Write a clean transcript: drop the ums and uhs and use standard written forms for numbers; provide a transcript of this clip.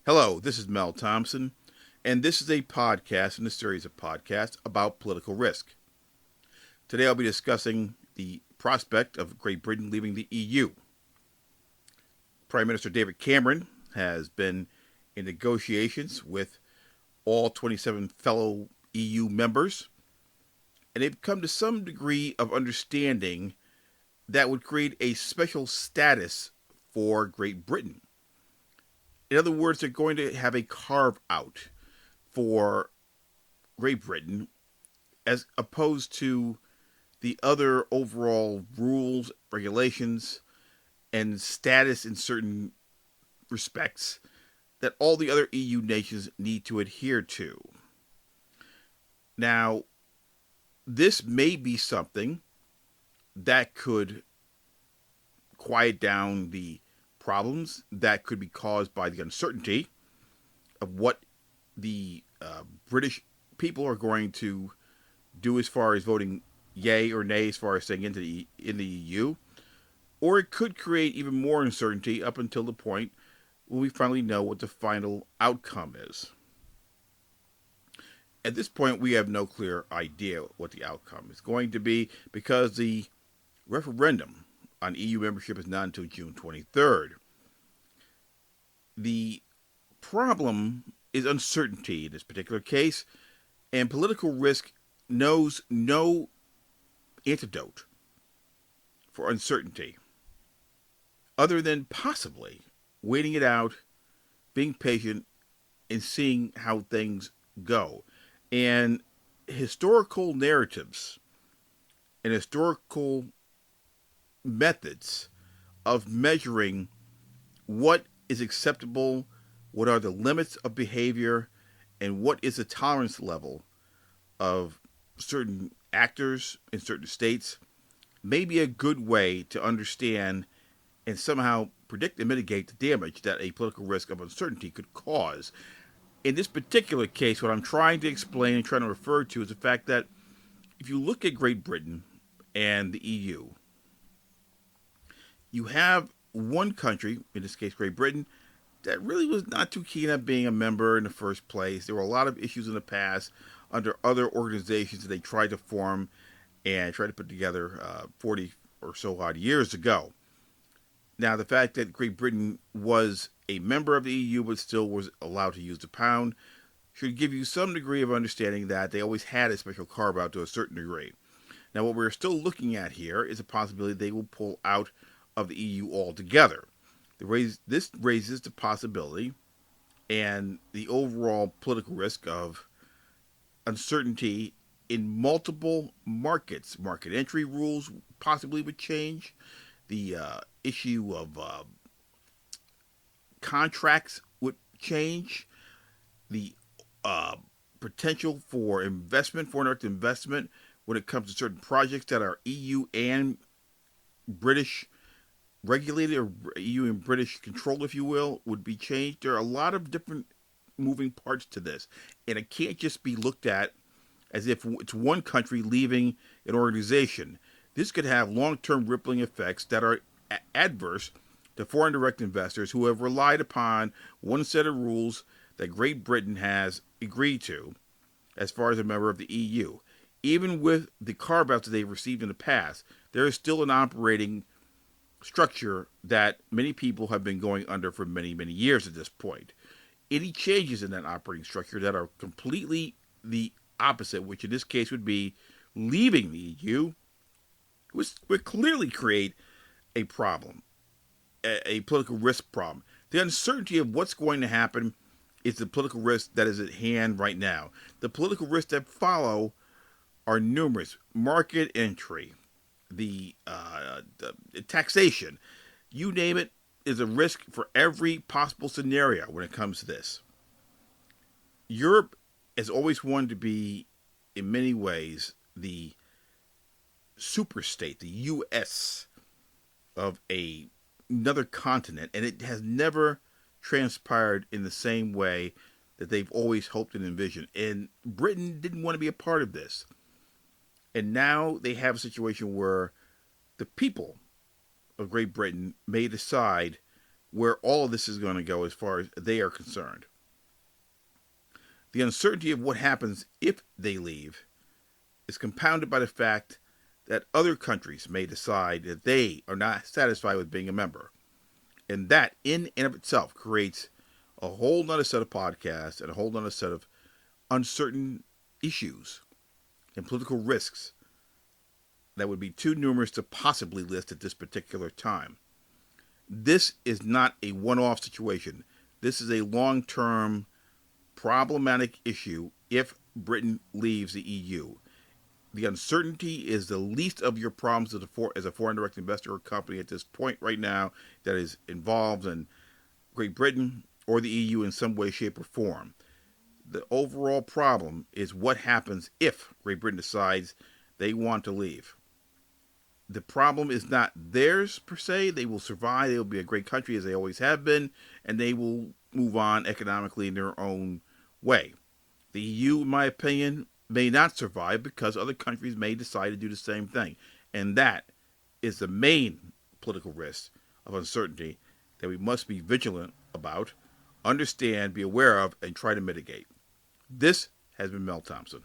Hello, this is Mel Thompson, and this is a podcast in a series of podcasts about political risk. Today I'll be discussing the prospect of Great Britain leaving the EU. Prime Minister David Cameron has been in negotiations with all 27 fellow EU members, and they've come to some degree of understanding that would create a special status for Great Britain. In other words, they're going to have a carve out for Great Britain as opposed to the other overall rules, regulations, and status in certain respects that all the other EU nations need to adhere to. Now, this may be something that could quiet down the problems that could be caused by the uncertainty of what the British people are going to do as far as voting yay or nay as far as staying in the EU, or it could create even more uncertainty up until the point when we finally know what the final outcome is. At this point, we have no clear idea what the outcome is going to be because the referendum on EU membership is not until June 23rd. The problem is uncertainty in this particular case, and political risk knows no antidote for uncertainty other than possibly waiting it out, being patient, and seeing how things go. And historical narratives and historical methods of measuring what is acceptable, what are the limits of behavior, and what is the tolerance level of certain actors in certain states may be a good way to understand and somehow predict and mitigate the damage that a political risk of uncertainty could cause. In this particular case, what I'm trying to explain and trying to refer to is the fact that if you look at Great Britain and the EU, you have one country, in this case Great Britain, that really was not too keen on being a member in the first place. There were a lot of issues in the past under other organizations that they tried to form and tried to put together 40 or so odd years ago. Now, the fact that Great Britain was a member of the EU but still was allowed to use the pound should give you some degree of understanding that they always had a special carve out to a certain degree. Now, what we're still looking at here is a possibility they will pull out of the EU altogether. This raises the possibility and the overall political risk of uncertainty in multiple markets. Market entry rules possibly would change. The issue of contracts would change. The uh, potential for investment, foreign direct investment, when it comes to certain projects that are EU and British regulated or EU and British control, if you will, would be changed. There are a lot of different moving parts to this, and it can't just be looked at as if it's one country leaving an organization. This could have long-term rippling effects that are adverse to foreign direct investors who have relied upon one set of rules that Great Britain has agreed to as far as a member of the EU. Even with the carve-outs that they've received in the past, there is still an operating structure that many people have been going under for many, many years at this point. Any changes in that operating structure that are completely the opposite, which in this case would be leaving the EU, would clearly create a problem, a political risk problem. The uncertainty of what's going to happen is the political risk that is at hand right now. The political risks that follow are numerous. Market entry, the taxation, you name it, is a risk for every possible scenario when it comes to this. Europe has always wanted to be, in many ways, the superstate, the U.S. of another continent, and it has never transpired in the same way that they've always hoped and envisioned. And Britain didn't want to be a part of this. And now they have a situation where the people of Great Britain may decide where all of this is going to go as far as they are concerned. The uncertainty of what happens if they leave is compounded by the fact that other countries may decide that they are not satisfied with being a member. And that in and of itself creates a whole nother set of podcasts and a whole nother set of uncertain issues and political risks that would be too numerous to possibly list at this particular time. This is not a one-off situation. This is a long-term problematic issue if Britain leaves the EU. The uncertainty is the least of your problems as a foreign direct investor or company at this point right now that is involved in Great Britain or the EU in some way, shape, or form. The overall problem is what happens if Great Britain decides they want to leave. The problem is not theirs per se. They will survive. They will be a great country as they always have been, and they will move on economically in their own way. The EU, in my opinion, may not survive because other countries may decide to do the same thing. And that is the main political risk of uncertainty that we must be vigilant about, understand, be aware of, and try to mitigate. This has been Mel Thompson.